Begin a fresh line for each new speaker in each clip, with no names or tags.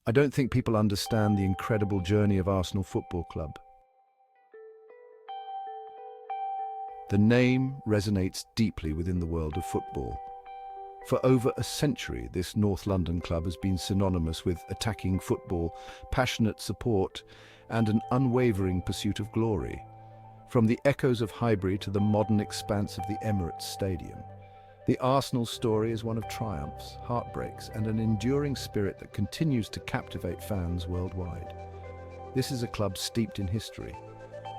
I don't think people understand the incredible journey of Arsenal Football Club. The name resonates deeply within the world of football. For over a century, this North London club has been synonymous with attacking football, passionate support, and an unwavering pursuit of glory. From the echoes of Highbury to the modern expanse of the Emirates Stadium, the Arsenal story is one of triumphs, heartbreaks, and an enduring spirit that continues to captivate fans worldwide. This is a club steeped in history,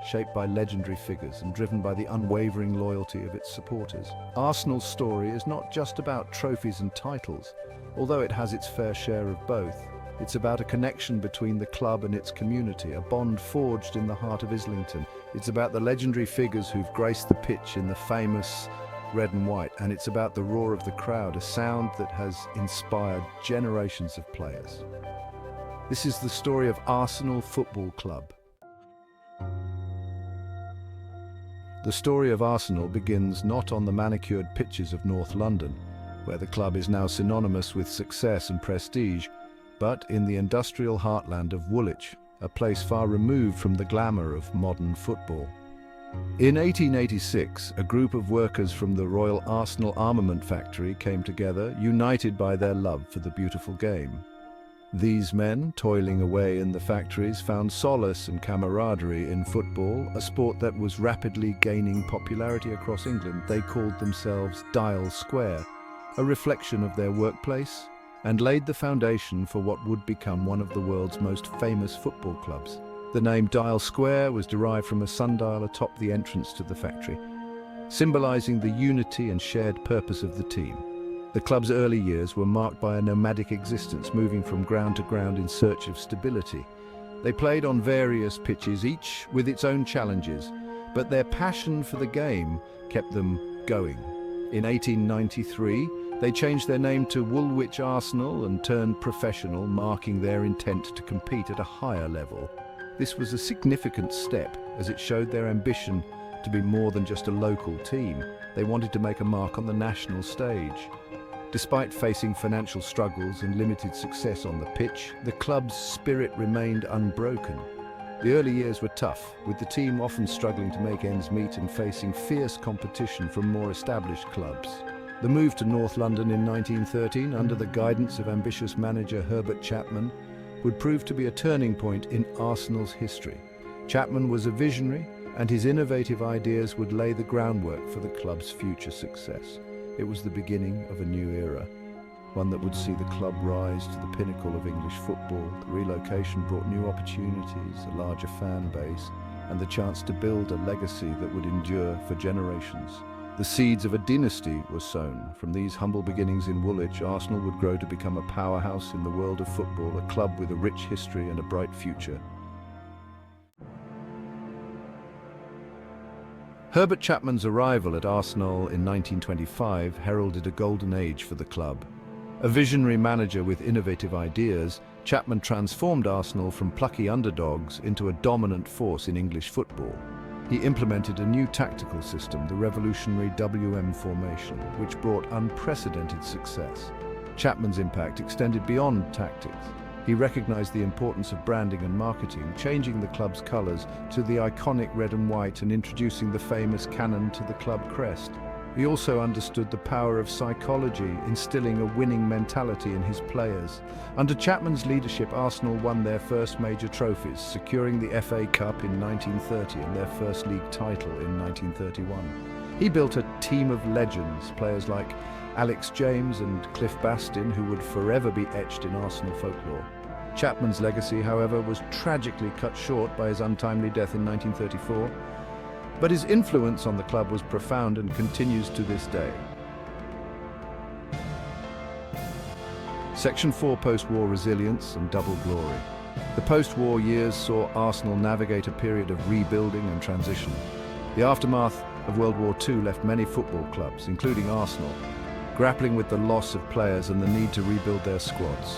shaped by legendary figures and driven by the unwavering loyalty of its supporters. Arsenal's story is not just about trophies and titles, although it has its fair share of both. It's about a connection between the club and its community, a bond forged in the heart of Islington. It's about the legendary figures who've graced the pitch in the famous red and white, and it's about the roar of the crowd, a sound that has inspired generations of players. This is the story of Arsenal Football Club. The story of Arsenal begins not on the manicured pitches of North London, where the club is now synonymous with success and prestige, but in the industrial heartland of Woolwich, a place far removed from the glamour of modern football. In 1886, a group of workers from the Royal Arsenal Armament Factory came together, united by their love for the beautiful game. These men, toiling away in the factories, found solace and camaraderie in football, a sport that was rapidly gaining popularity across England. They called themselves Dial Square, a reflection of their workplace, and laid the foundation for what would become one of the world's most famous football clubs. The name Dial Square was derived from a sundial atop the entrance to the factory, symbolizing the unity and shared purpose of the team. The club's early years were marked by a nomadic existence, moving from ground to ground in search of stability. They played on various pitches, each with its own challenges, but their passion for the game kept them going. In 1893, they changed their name to Woolwich Arsenal and turned professional, marking their intent to compete at a higher level. This was a significant step, as it showed their ambition to be more than just a local team. They wanted to make a mark on the national stage. Despite facing financial struggles and limited success on the pitch, the club's spirit remained unbroken. The early years were tough, with the team often struggling to make ends meet and facing fierce competition from more established clubs. The move to North London in 1913, under the guidance of ambitious manager Chapman, would prove to be a turning point in Arsenal's history. Chapman was a visionary, and his innovative ideas would lay the groundwork for the club's future success. It was the beginning of a new era, one that would see the club rise to the pinnacle of English football. The relocation brought new opportunities, a larger fan base, and the chance to build a legacy that would endure for generations. The seeds of a dynasty were sown. From these humble beginnings in Woolwich, Arsenal would grow to become a powerhouse in the world of football, a club with a rich history and a bright future. Herbert Chapman's arrival at Arsenal in 1925 heralded a golden age for the club. A visionary manager with innovative ideas, Chapman transformed Arsenal from plucky underdogs into a dominant force in English football. He implemented a new tactical system, the revolutionary WM formation, which brought unprecedented success. Chapman's impact extended beyond tactics. He recognized the importance of branding and marketing, changing the club's colors to the iconic red and white and introducing the famous cannon to the club crest. He also understood the power of psychology, instilling a winning mentality in his players. Under Chapman's leadership, Arsenal won their first major trophies, securing the FA Cup in 1930 and their first league title in 1931. He built a team of legends, players like Alex James and Cliff Bastin, who would forever be etched in Arsenal folklore. Chapman's legacy, however, was tragically cut short by his untimely death in 1934, but his influence on the club was profound and continues to this day. Section 4: Post-War Resilience and Double Glory. The post-war years saw Arsenal navigate a period of rebuilding and transition. The aftermath of World War II left many football clubs, including Arsenal, grappling with the loss of players and the need to rebuild their squads.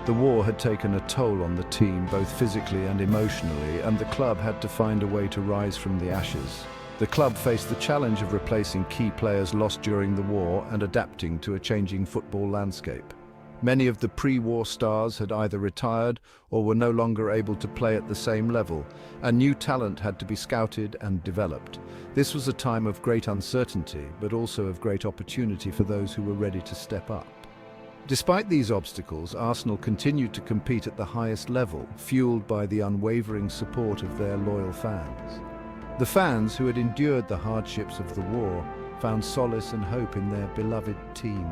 The war had taken a toll on the team, both physically and emotionally, and the club had to find a way to rise from the ashes. The club faced the challenge of replacing key players lost during the war and adapting to a changing football landscape. Many of the pre-war stars had either retired or were no longer able to play at the same level, and new talent had to be scouted and developed. This was a time of great uncertainty, but also of great opportunity for those who were ready to step up. Despite these obstacles, Arsenal continued to compete at the highest level, fueled by the unwavering support of their loyal fans. The fans, who had endured the hardships of the war, found solace and hope in their beloved team.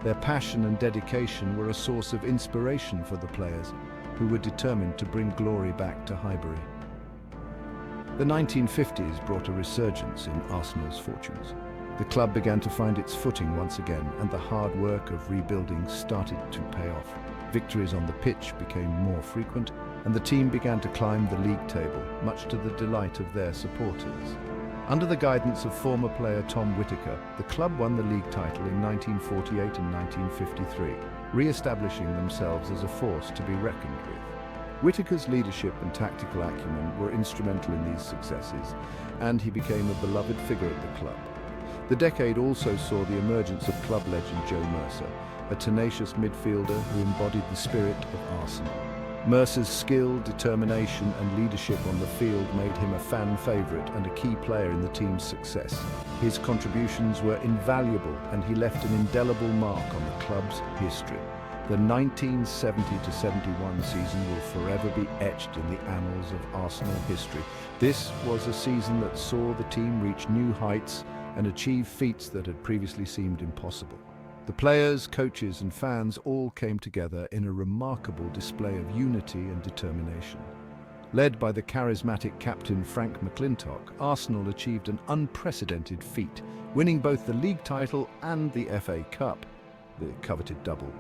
Their passion and dedication were a source of inspiration for the players, who were determined to bring glory back to Highbury. The 1950s brought a resurgence in Arsenal's fortunes. The club began to find its footing once again, and the hard work of rebuilding started to pay off. Victories on the pitch became more frequent, and the team began to climb the league table, much to the delight of their supporters. Under the guidance of former player Tom Whittaker, the club won the league title in 1948 and 1953, re-establishing themselves as a force to be reckoned with. Whittaker's leadership and tactical acumen were instrumental in these successes, and he became a beloved figure at the club. The decade also saw the emergence of club legend Joe Mercer, a tenacious midfielder who embodied the spirit of Arsenal. Mercer's skill, determination and leadership on the field made him a fan favourite and a key player in the team's success. His contributions were invaluable, and he left an indelible mark on the club's history. The 1970-71 season will forever be etched in the annals of Arsenal history. This was a season that saw the team reach new heights and achieve feats that had previously seemed impossible. The players, coaches and fans all came together in a remarkable display of unity and determination. Led by the charismatic captain Frank McLintock, Arsenal achieved an unprecedented feat, winning both the league title and the FA Cup, the coveted double.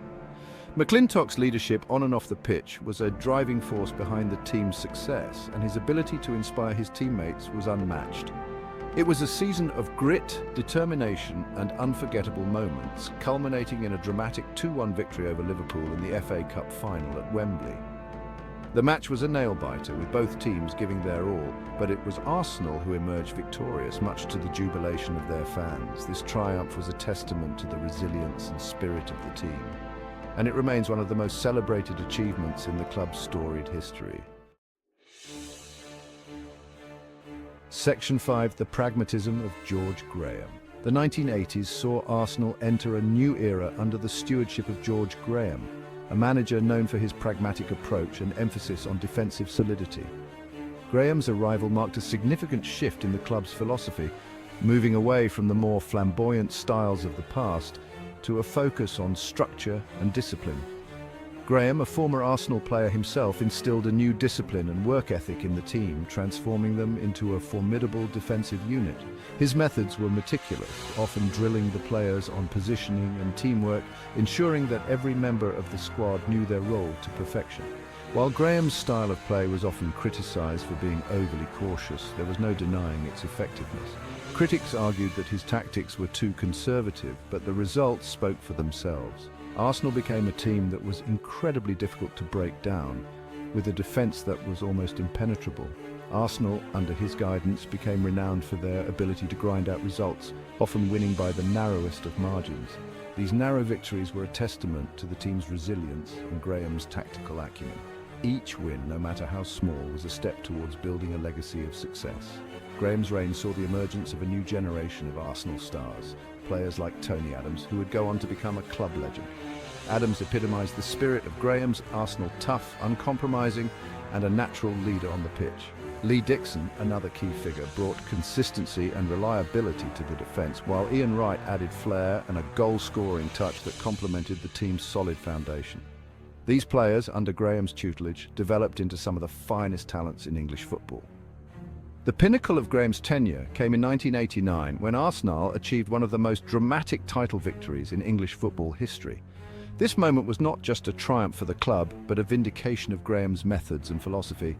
McLintock's leadership on and off the pitch was a driving force behind the team's success, and his ability to inspire his teammates was unmatched. It was a season of grit, determination and unforgettable moments, culminating in a dramatic 2-1 victory over Liverpool in the FA Cup final at Wembley. The match was a nail-biter, with both teams giving their all, but it was Arsenal who emerged victorious, much to the jubilation of their fans. This triumph was a testament to the resilience and spirit of the team, and it remains one of the most celebrated achievements in the club's storied history. Section 5. The pragmatism of George Graham. The 1980s saw Arsenal enter a new era under the stewardship of George Graham, a manager known for his pragmatic approach and emphasis on defensive solidity. Graham's arrival marked a significant shift in the club's philosophy, moving away from the more flamboyant styles of the past to a focus on structure and discipline. Graham, a former Arsenal player himself, instilled a new discipline and work ethic in the team, transforming them into a formidable defensive unit. His methods were meticulous, often drilling the players on positioning and teamwork, ensuring that every member of the squad knew their role to perfection. While Graham's style of play was often criticised for being overly cautious, there was no denying its effectiveness. Critics argued that his tactics were too conservative, but the results spoke for themselves. Arsenal became a team that was incredibly difficult to break down, with a defence that was almost impenetrable. Arsenal, under his guidance, became renowned for their ability to grind out results, often winning by the narrowest of margins. These narrow victories were a testament to the team's resilience and Graham's tactical acumen. Each win, no matter how small, was a step towards building a legacy of success. Graham's reign saw the emergence of a new generation of Arsenal stars, players like Tony Adams, who would go on to become a club legend. Adams epitomised the spirit of Graham's Arsenal: tough, uncompromising, and a natural leader on the pitch. Lee Dixon, another key figure, brought consistency and reliability to the defence, while Ian Wright added flair and a goal-scoring touch that complemented the team's solid foundation. These players, under Graham's tutelage, developed into some of the finest talents in English football. The pinnacle of Graham's tenure came in 1989, when Arsenal achieved one of the most dramatic title victories in English football history. This moment was not just a triumph for the club, but a vindication of Graham's methods and philosophy.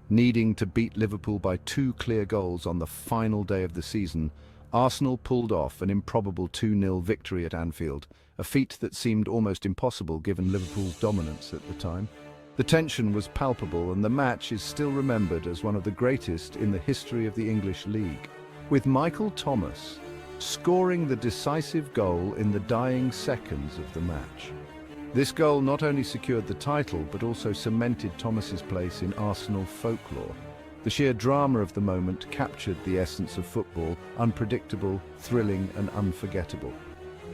Needing to beat Liverpool by 2 clear goals on the final day of the season, Arsenal pulled off an improbable 2-0 victory at Anfield, a feat that seemed almost impossible given Liverpool's dominance at the time. The tension was palpable, and the match is still remembered as one of the greatest in the history of the English League, with Michael Thomas scoring the decisive goal in the dying seconds of the match. This goal not only secured the title, but also cemented Thomas's place in Arsenal folklore. The sheer drama of the moment captured the essence of football, unpredictable, thrilling and unforgettable.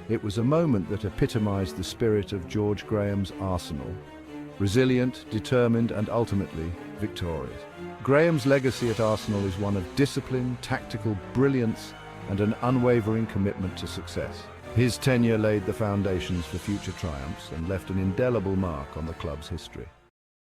It was a moment that epitomised the spirit of George Graham's Arsenal. Resilient, determined and ultimately victorious. Graham's legacy at Arsenal is one of discipline, tactical brilliance and an unwavering commitment to success. His tenure laid the foundations for future triumphs and left an indelible mark on the club's history.